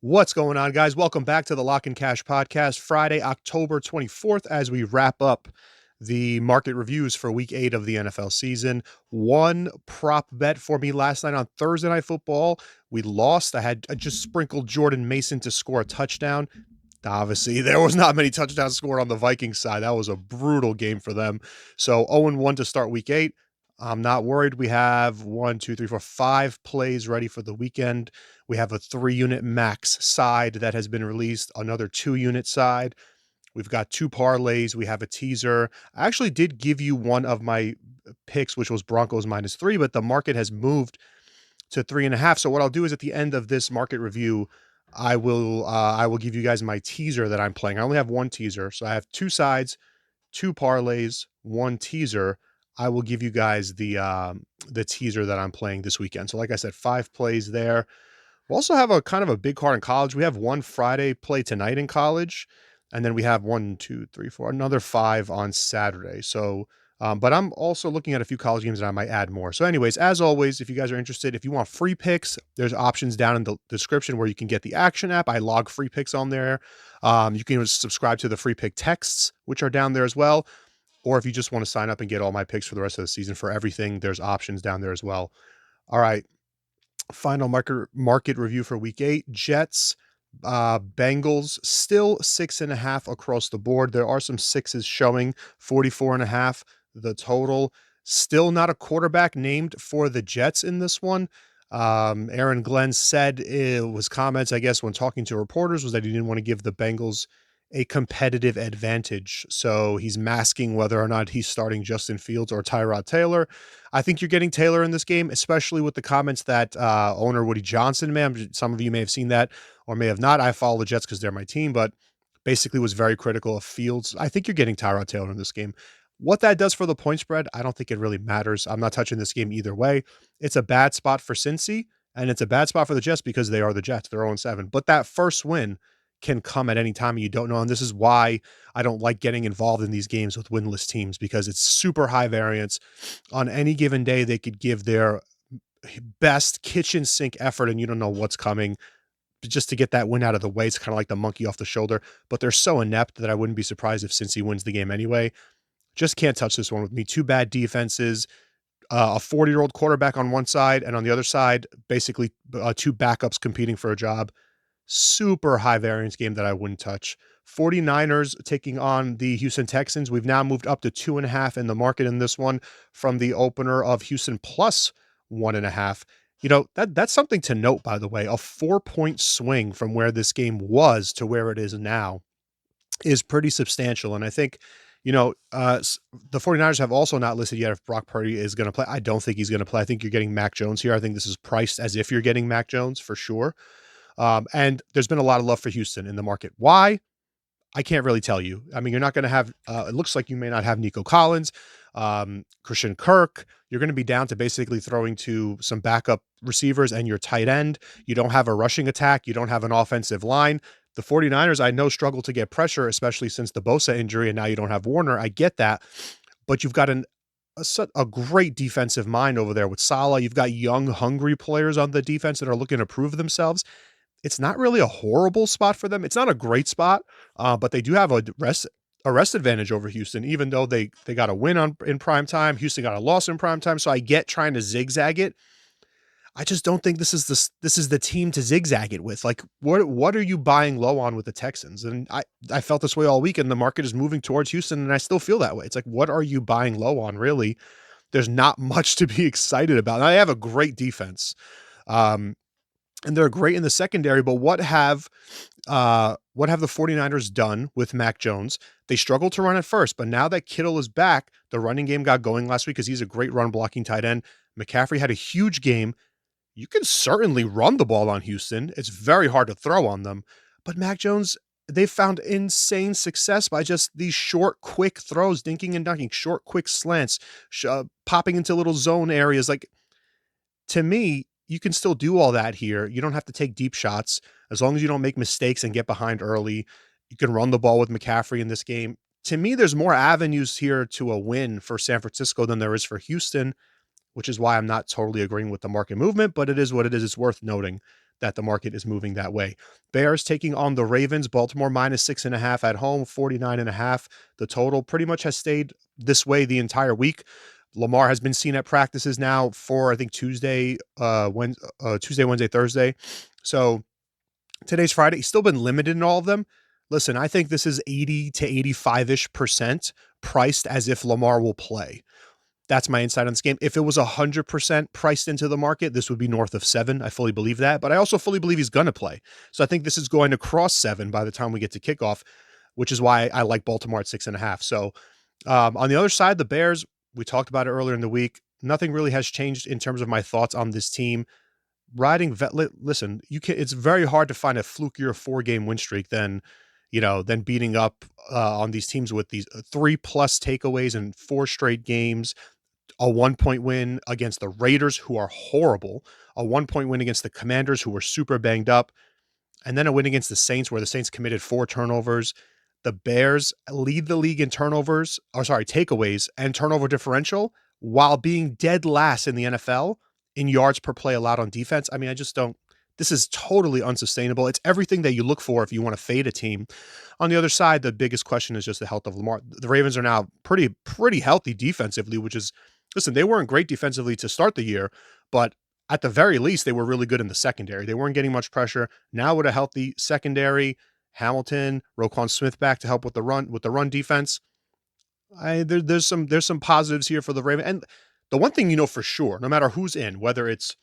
What's going on, guys? Welcome back to the Lock and Cash podcast, Friday, October 24th, as we wrap up the market reviews for week 8 of the NFL season. One prop bet for me last night on Thursday Night Football. We lost. I just sprinkled Jordan Mason to score a touchdown. Obviously, there was not many touchdowns scored on the Vikings side. That was a brutal game for them. So 0-1 to start week 8. I'm not worried. We have 5 plays ready for the weekend. We have a 3-unit max side that has been released, another 2-unit side. We've got 2 parlays. We have a teaser. I actually did give you one of my picks, which was Broncos -3, but the market has moved to 3.5. So what I'll do is at the end of this market review, I will give you guys my teaser that I'm playing. I only have one teaser, so I have 2 sides, 2 parlays, 1 teaser. I will give you guys the teaser that I'm playing this weekend. So like I said, 5 plays there. We also have a kind of a big card in college. We have one Friday play tonight in college, and then we have 1, 2, 3, 4, another 5 on Saturday. So, but I'm also looking at a few college games and I might add more. So anyways, as always, if you guys are interested, if you want free picks, there's options down in the description where you can get the Action app. I log free picks on there. You can subscribe to the free pick texts, which are down there as well. Or if you just want to sign up and get all my picks for the rest of the season for everything, there's options down there as well. All right. Final market review for week 8. Jets, Bengals, still 6.5 across the board. There are some 6s showing, 44.5 the total. Still not a quarterback named for the Jets in this one. Aaron Glenn said it was comments, I guess, when talking to reporters, was that he didn't want to give the Bengals a competitive advantage. So he's masking whether or not he's starting Justin Fields or Tyrod Taylor. I think you're getting Taylor in this game, especially with the comments that owner Woody Johnson made. Some of you may have seen that or may have not. I follow the Jets because they're my team, but basically was very critical of Fields. I think you're getting Tyrod Taylor in this game. What that does for the point spread, I don't think it really matters. I'm not touching this game either way. It's a bad spot for Cincy, and it's a bad spot for the Jets because they are the Jets. They're 0-7. But that first win can come at any time and you don't know. And this is why I don't like getting involved in these games with winless teams, because it's super high variance. On any given day, they could give their best kitchen sink effort and you don't know what's coming. Just to get that win out of the way, it's kind of like the monkey off the shoulder, but they're so inept that I wouldn't be surprised if Cincy wins the game anyway. Just can't touch this one with me. 2 bad defenses, a 40-year-old quarterback on one side, and on the other side, basically 2 backups competing for a job. Super high variance game that I wouldn't touch. 49ers taking on the Houston Texans. We've now moved up to 2.5 in the market in this one from the opener of Houston plus 1.5. You know, that's something to note, by the way. A 4-point swing from where this game was to where it is now is pretty substantial. And I think, the 49ers have also not listed yet if Brock Purdy is going to play. I don't think he's going to play. I think you're getting Mac Jones here. I think this is priced as if you're getting Mac Jones for sure. And there's been a lot of love for Houston in the market. Why? I can't really tell you. I mean, you're not going to have, it looks like you may not have Nico Collins, Christian Kirk. You're going to be down to basically throwing to some backup receivers and your tight end. You don't have a rushing attack. You don't have an offensive line. The 49ers, I know, struggle to get pressure, especially since the Bosa injury, and now you don't have Warner. I get that. But you've got a great defensive mind over there with Saleh. You've got young, hungry players on the defense that are looking to prove themselves. It's not really a horrible spot for them. It's not a great spot, but they do have a rest advantage over Houston, even though they got a win in prime time. Houston got a loss in prime time. So I get trying to zigzag it. I just don't think this is the team to zigzag it with. Like, what are you buying low on with the Texans? And I felt this way all week, and the market is moving towards Houston, and I still feel that way. It's like, what are you buying low on, really? There's not much to be excited about. And I have a great defense. And they're great in the secondary, but what have the 49ers done with Mac Jones? They struggled to run at first, but now that Kittle is back, the running game got going last week because he's a great run blocking tight end. McCaffrey had a huge game. You can certainly run the ball on Houston. It's very hard to throw on them, but Mac Jones, they've found insane success by just these short, quick throws, dinking and dunking, short, quick slants, popping into little zone areas. Like, to me, you can still do all that here. You don't have to take deep shots. As long as you don't make mistakes and get behind early, you can run the ball with McCaffrey in this game. To me, there's more avenues here to a win for San Francisco than there is for Houston, which is why I'm not totally agreeing with the market movement, but it is what it is. It's worth noting that the market is moving that way. Bears taking on the Ravens. Baltimore -6.5 at home, 49.5. The total pretty much has stayed this way the entire week. Lamar has been seen at practices now for, I think, Tuesday, Wednesday, Thursday. So today's Friday. He's still been limited in all of them. Listen, I think this is 80 to 85-ish% priced as if Lamar will play. That's my insight on this game. If it was 100% priced into the market, this would be north of 7. I fully believe that, but I also fully believe he's going to play. So I think this is going to cross 7 by the time we get to kickoff, which is why I like Baltimore at 6.5. So on the other side, the Bears, we talked about it earlier in the week. Nothing really has changed in terms of my thoughts on this team. Listen, it's very hard to find a flukier 4-game win streak than beating up on these teams with these 3+ takeaways in 4 straight games, a 1-point win against the Raiders, who are horrible, a 1-point win against the Commanders, who were super banged up, and then a win against the Saints, where the Saints committed 4 turnovers. The Bears lead the league in takeaways and turnover differential, while being dead last in the NFL in yards per play allowed on defense. I mean, I just don't. This is totally unsustainable. It's everything that you look for if you want to fade a team. On the other side, the biggest question is just the health of Lamar. The Ravens are now pretty healthy defensively, which is, listen, they weren't great defensively to start the year, but at the very least, they were really good in the secondary. They weren't getting much pressure. Now with a healthy secondary, Hamilton, Roquan Smith back to help with the run defense. There's some positives here for the Ravens. And the one thing you know for sure, no matter who's in, whether it's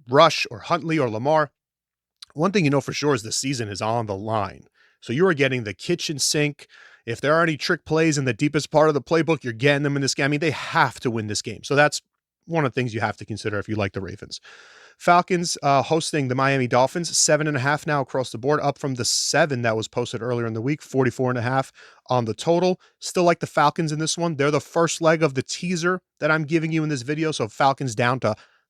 Rush or Huntley or Lamar, one thing you know for sure is the season is on the line. So you are getting the kitchen sink. If there are any trick plays in the deepest part of the playbook, you're getting them in this game. I mean, they have to win this game. So that's one of the things you have to consider if you like the Ravens. Falcons hosting the Miami Dolphins, 7.5 now across the board, up from the 7 that was posted earlier in the week, 44.5 on the total. Still like the Falcons in this one. They're the first leg of the teaser that I'm giving you in this video. So Falcons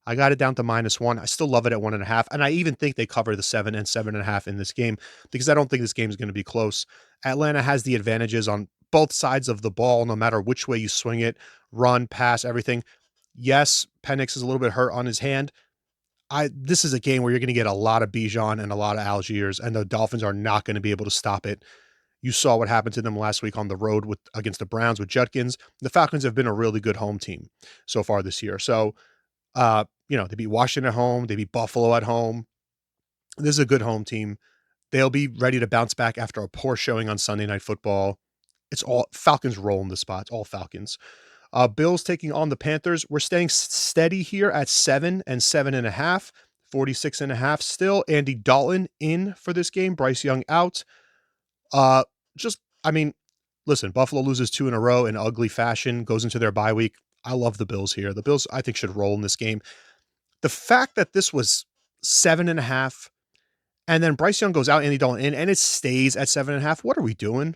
I got it down to -1. I still love it at 1.5. And I even think they cover the 7 and 7.5 in this game because I don't think this game is going to be close. Atlanta has the advantages on both sides of the ball, no matter which way you swing it, run, pass, everything. Yes, Penix is a little bit hurt on his hand. This is a game where you're going to get a lot of Bijan and a lot of Algiers, and the Dolphins are not going to be able to stop it. You saw what happened to them last week on the road against the Browns with Judkins. The Falcons have been a really good home team so far this year. So, they beat Washington at home. They beat Buffalo at home. This is a good home team. They'll be ready to bounce back after a poor showing on Sunday Night Football. It's all Falcons roll in the spot. It's all Falcons. Bills taking on the Panthers. We're staying steady here at 7 and 7.5, 46.5 still. Andy Dalton in for this game. Bryce Young out. Listen, Buffalo loses 2 in a row in ugly fashion, goes into their bye week. I love the Bills here. The Bills, I think, should roll in this game. The fact that this was 7.5 and then Bryce Young goes out, Andy Dalton in, and it stays at 7.5. What are we doing?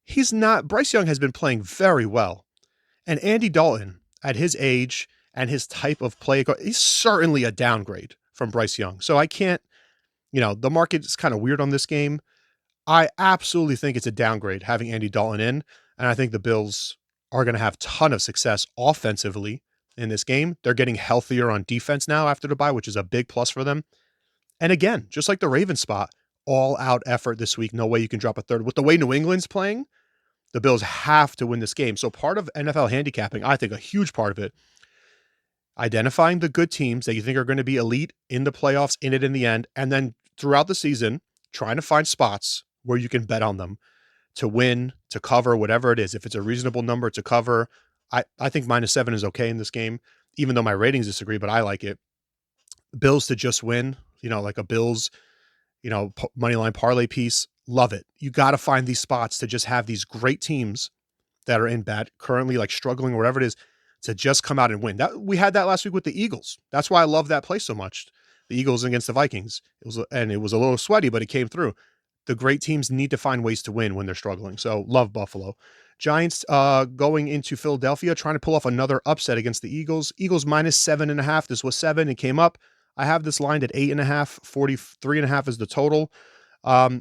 Bryce Young has been playing very well. And Andy Dalton, at his age and his type of play, he's certainly a downgrade from Bryce Young. So I can't, the market is kind of weird on this game. I absolutely think it's a downgrade having Andy Dalton in. And I think the Bills are going to have a ton of success offensively in this game. They're getting healthier on defense now after the bye, which is a big plus for them. And again, just like the Ravens spot, all out effort this week. No way you can drop a third. With the way New England's playing, the Bills have to win this game. So part of NFL handicapping, I think a huge part of it, identifying the good teams that you think are going to be elite in the playoffs, in it in the end, and then throughout the season, trying to find spots where you can bet on them to win, to cover, whatever it is. If it's a reasonable number to cover, I think -7 is okay in this game, even though my ratings disagree, but I like it. Bills to just win, like a Bills, money line parlay piece. Love it. You got to find these spots to just have these great teams that are in bad, currently like struggling or whatever it is, to just come out and win. We had that last week with the Eagles. That's why I love that play so much. The Eagles against the Vikings. It was a little sweaty, but it came through. The great teams need to find ways to win when they're struggling. So love Buffalo. Giants going into Philadelphia, trying to pull off another upset against the Eagles. Eagles -7.5. This was 7. It came up. I have this lined at 8.5. 43.5 is the total.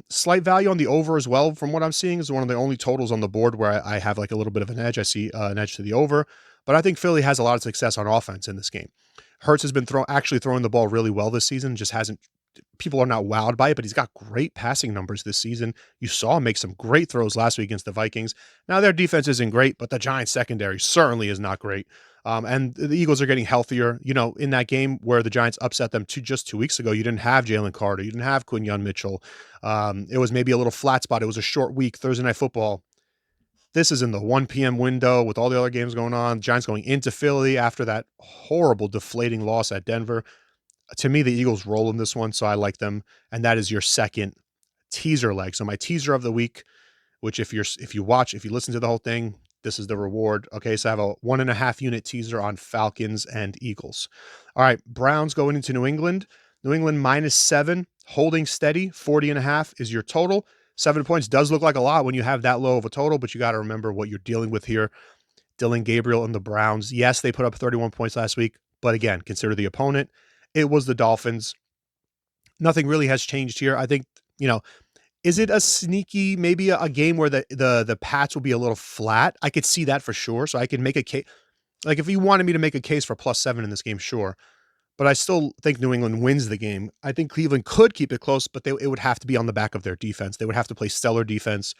Slight value on the over as well. From what I'm seeing, is one of the only totals on the board where I have like a little bit of an edge. I see an edge to the over, but I think Philly has a lot of success on offense in this game. Hurts has been throwing the ball really well this season, just hasn't people are not wowed by it, but he's got great passing numbers this season. You saw him make some great throws last week against the Vikings. Now their defense isn't great, but the Giants secondary certainly is not great. And the Eagles are getting healthier. In that game where the Giants upset them just 2 weeks ago, you didn't have Jalen Carter, you didn't have Quinyon Mitchell. It was maybe a little flat spot. It was a short week, Thursday Night Football. This is in the 1 p.m. window with all the other games going on. Giants going into Philly after that horrible deflating loss at Denver. To me, the Eagles roll in this one, so I like them. And that is your second teaser leg. So my teaser of the week, which if you listen to the whole thing, this is the reward. Okay, so I have a 1.5 unit teaser on Falcons and Eagles. All right, Browns going into New England. New England -7, holding steady. 40.5 is your total. 7 points does look like a lot when you have that low of a total, but you got to remember what you're dealing with here. Dylan Gabriel and the Browns. Yes, they put up 31 points last week, but again, consider the opponent. It was the Dolphins. Nothing really has changed here. I think, is it a sneaky, maybe a game where the Pats will be a little flat? I could see that for sure. So I can make a case. Like if you wanted me to make a case for +7 in this game, sure. But I still think New England wins the game. I think Cleveland could keep it close, but it would have to be on the back of their defense. They would have to play stellar defense.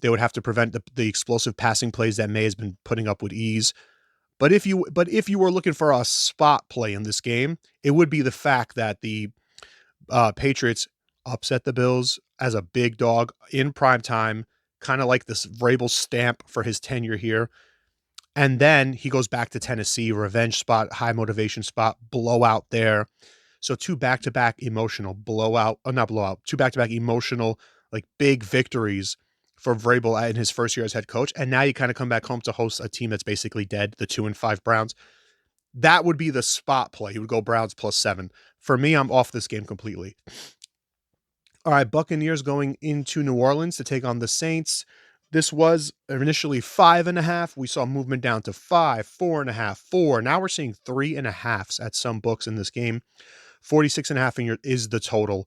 They would have to prevent the explosive passing plays that May has been putting up with ease. But if you were looking for a spot play in this game, it would be the fact that the Patriots upset the Bills as a big dog in prime time, kind of like this Vrabel stamp for his tenure here. And then he goes back to Tennessee, revenge spot, high motivation spot, blowout there. So two back-to-back emotional not blowout, two back-to-back emotional, like big victories for Vrabel in his first year as head coach. And now you kind of come back home to host a team that's basically dead, the 2-5 Browns. That would be the spot play. You would go Browns +7. For me, I'm off this game completely. All right, Buccaneers going into New Orleans to take on the Saints. This was initially 5.5. We saw movement down to 5, 4.5, 4. Now we're seeing 3.5s at some books in this game. 46.5 is the total.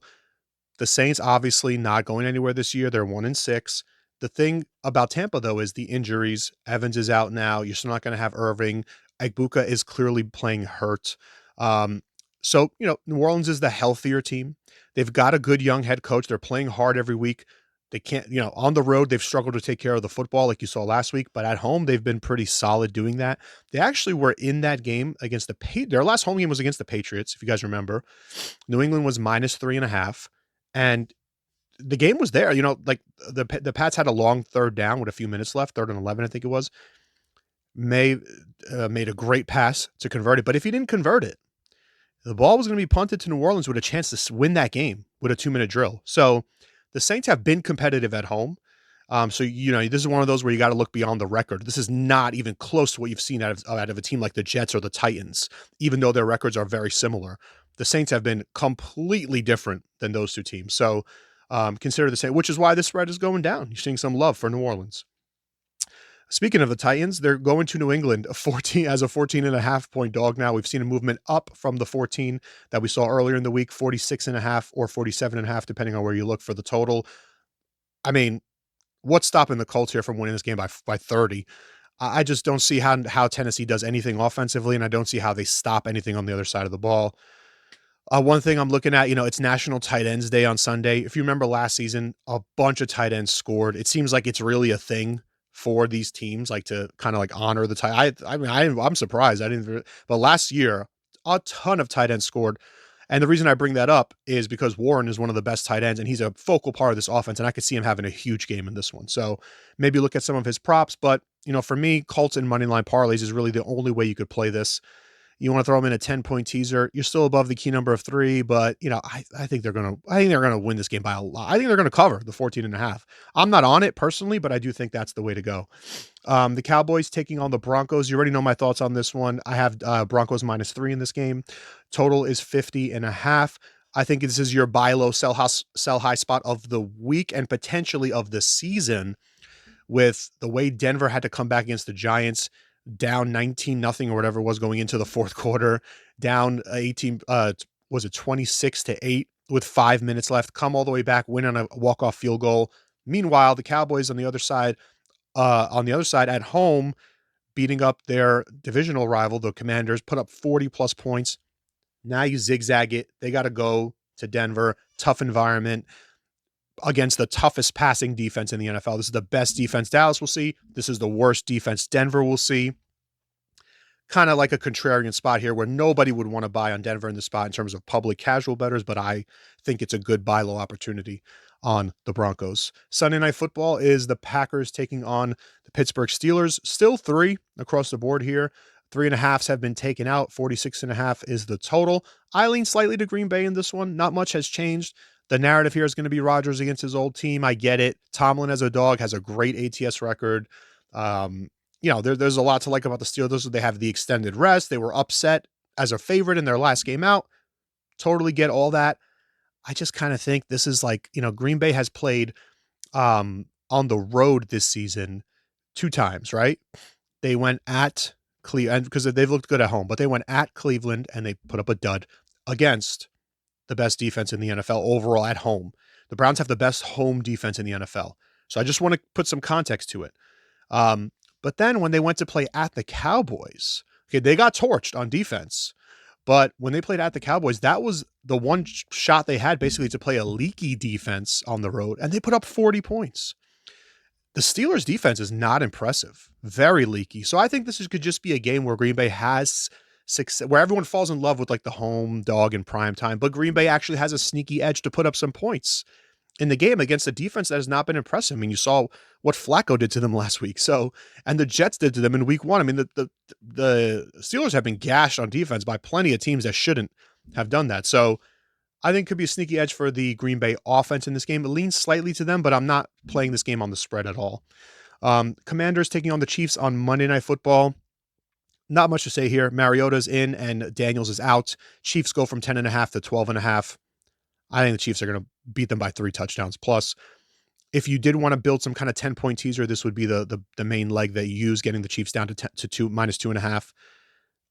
The Saints obviously not going anywhere this year. They're 1-6. The thing about Tampa, though, is the injuries. Evans is out now. You're still not going to have Irving. Egbuka is clearly playing hurt. So, New Orleans is the healthier team. They've got a good young head coach. They're playing hard every week. They can't, on the road, they've struggled to take care of the football like you saw last week, but at home, they've been pretty solid doing that. They actually were in that game against their last home game was against the Patriots, if you guys remember. New England was -3.5, and the game was there. Like the Pats had a long third down with a few minutes left, 3rd and 11, I think it was. May made a great pass to convert it, but if he didn't convert it, the ball was going to be punted to New Orleans with a chance to win that game with a 2-minute drill. So the Saints have been competitive at home. So this is one of those where you got to look beyond the record. This is not even close to what you've seen out of a team like the Jets or the Titans, even though their records are very similar. The Saints have been completely different than those two teams. So consider the same, which is why this spread is going down. You're seeing some love for New Orleans. Speaking of the Titans, they're going to New England as a 14.5 point dog now. We've seen a movement up from the 14 that we saw earlier in the week, 46.5 or 47.5, depending on where you look for the total. I mean, what's stopping the Colts here from winning this game by 30? I just don't see how Tennessee does anything offensively, and I don't see how they stop anything on the other side of the ball. One thing I'm looking at, it's National Tight Ends Day on Sunday. If you remember last season, a bunch of tight ends scored. It seems like it's really a thing for these teams, like to kind of like honor the tight. I'm surprised. But last year, a ton of tight ends scored. And the reason I bring that up is because Warren is one of the best tight ends, and he's a focal part of this offense, and I could see him having a huge game in this one. So maybe look at some of his props. But, for me, Colts and moneyline parlays is really the only way you could play this. You want to throw them in a 10-point teaser. You're still above the key number of 3, but I think they're gonna win this game by a lot. I think they're gonna cover the 14.5. I'm not on it personally, but I do think that's the way to go. The Cowboys taking on the Broncos. You already know my thoughts on this one. I have Broncos -3 in this game. Total is 50.5. I think this is your buy low, sell high spot of the week and potentially of the season, with the way Denver had to come back against the Giants, down 19-0 or whatever it was going into the fourth quarter, down 18, was it 26-8 with 5 minutes left, come all the way back, win on a walk-off field goal. Meanwhile, the Cowboys on the other side at home, beating up their divisional rival, the Commanders, put up 40 plus points. Now you zigzag it. They got to go to Denver. Tough environment against the toughest passing defense in the NFL. This is the best defense Dallas will see. This is the worst defense Denver will see. Kind of like a contrarian spot here where nobody would want to buy on Denver in the spot in terms of public casual bettors, but I think it's a good buy low opportunity on the Broncos. Sunday Night Football is the Packers taking on the Pittsburgh Steelers. Still 3 across the board here. 3.5s have been taken out. 46.5 is the total. I lean slightly to Green Bay in this one. Not much has changed. The narrative here is going to be Rodgers against his old team. I get it. Tomlin as a dog has a great ATS record. There's a lot to like about the Steelers. They have the extended rest. They were upset as a favorite in their last game out. Totally get all that. I just kind of think this is like, Green Bay has played on the road this season 2 times, right? They went at Cleveland because they've looked good at home, but they went at Cleveland and they put up a dud against the best defense in the NFL overall at home. The Browns have the best home defense in the NFL. So I just want to put some context to it. But then when they went to play at the Cowboys, okay, they got torched on defense. But when they played at the Cowboys, that was the one shot they had basically to play a leaky defense on the road, and they put up 40 points. The Steelers' defense is not impressive, very leaky. So I think this could just be a game where Green Bay has success, where everyone falls in love with like the home dog in prime time, but Green Bay actually has a sneaky edge to put up some points in the game against a defense that has not been impressive. I mean, you saw what Flacco did to them last week. So, and the Jets did to them in week 1. I mean, the Steelers have been gashed on defense by plenty of teams that shouldn't have done that. So I think it could be a sneaky edge for the Green Bay offense in this game. It leans slightly to them, but I'm not playing this game on the spread at all. Commanders taking on the Chiefs on Monday Night Football. Not much to say here. Mariota's in and Daniels is out. Chiefs go from 10.5 to 12.5. I think the Chiefs are going to beat them by 3 touchdowns. Plus, if you did want to build some kind of 10-point teaser, this would be the main leg that you use, getting the Chiefs down to -2.5.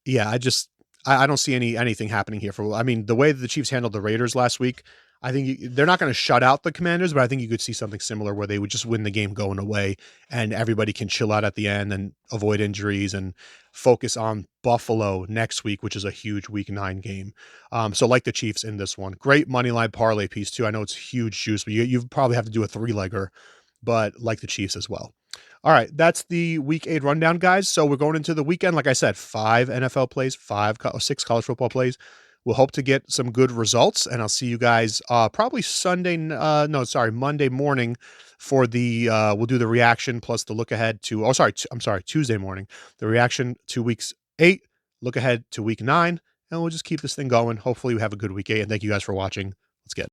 Yeah, I don't see anything happening here. The way that the Chiefs handled the Raiders last week, I think they're not going to shut out the Commanders, but I think you could see something similar where they would just win the game going away and everybody can chill out at the end and avoid injuries and focus on Buffalo next week, which is a huge week 9 game. So like the Chiefs in this one. Great money line parlay piece too. I know it's huge juice, but you probably have to do a 3-legger, but like the Chiefs as well. All right, that's the week 8 rundown, guys. So we're going into the weekend. Like I said, 5 NFL plays, 6 college football plays. We'll hope to get some good results, and I'll see you guys probably Monday morning for the we'll do the reaction plus the look ahead to Tuesday morning, the reaction to weeks 8, look ahead to week 9, and we'll just keep this thing going. Hopefully we have a good week 8, and thank you guys for watching.